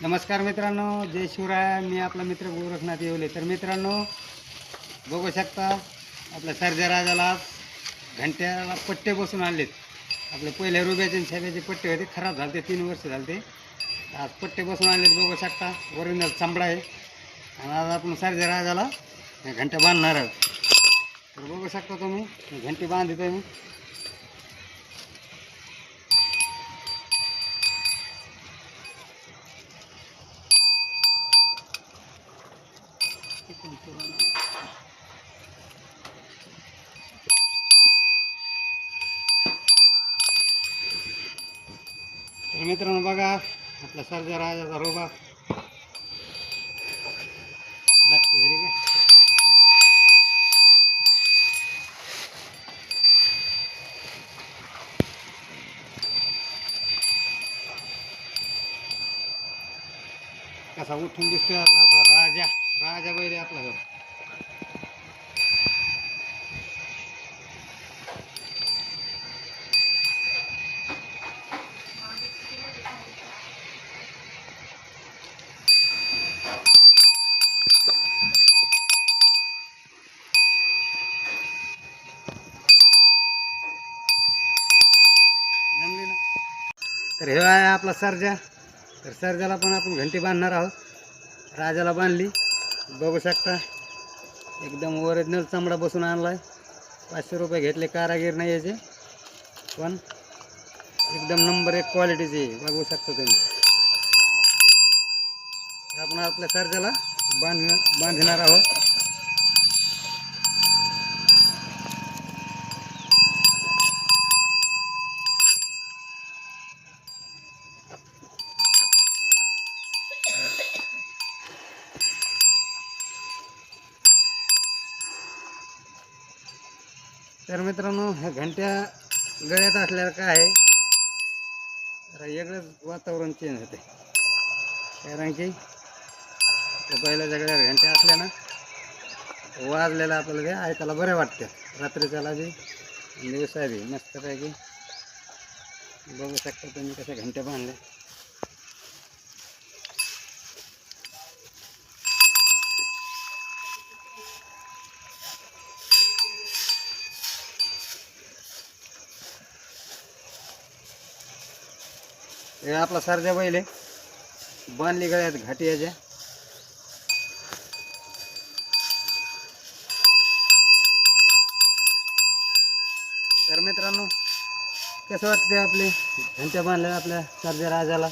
नमस्कार मित्रांनो, जय शिवराय. मी आपला मित्र गोरखनाथ येवले. तर मित्रांनो, बघू शकता आपल्या सर्जा राजाला घंट्याला पट्टे बसून आणलेत. आपले पहिले रुब्याचे आणि छाब्याचे पट्टे होते, खराब झाले, 3 वर्ष झाले. आज पट्टे बसून आणलेत. बघू शकता ओरिजिनल चांबडा आहे. आणि आज आपण सर्जा राजाला घंट्या बांधणार आहोत. तर बघू शकता तुम्ही, घंटी बांधतोय मी. तर मित्रांनो बघा, आपला सर्जा राजाचा रोबा लागतो घरी का. कसा उठून दिसतोय आपला राजा राजा बैल आपला हो. जमली ना. तर हे आहे आपला सर्जा. तर सर्जाला पण आपण घंटी बांधणार आहोत. राजाला बांधली, बघू शकता एकदम ओरिजिनल चांबडा बसून आणलाय. 500 रुपये घेतले कारागीर नाही याचे, पण एकदम नंबर 1 क्वालिटीचे बघू शकता तुम्ही. आपण आपल्या सर्जाला बांधणार आहोत. तर मित्रांनो, ह्या घंट्या गळ्यात असल्यावर काय आहे, जरा वेगळंच वातावरण चेंज होते. कारण की बैलाच्या गळ्यात घंट्या असल्या ना, वाजलेलं आपल्याला ते ऐकायला बरे वाटते. रात्रीच्याला बी दिवसा बी मस्तपैकी. बघू शकता तुम्ही कशा घंट्या बांधल्या. हे आपला सर्जा बैल आहे, बांधली गळ्यात घाटी याच्या. तर मित्रांनो, कसं वाटते आपले घंट्या बांधल्या आपल्या सर्जा राजाला.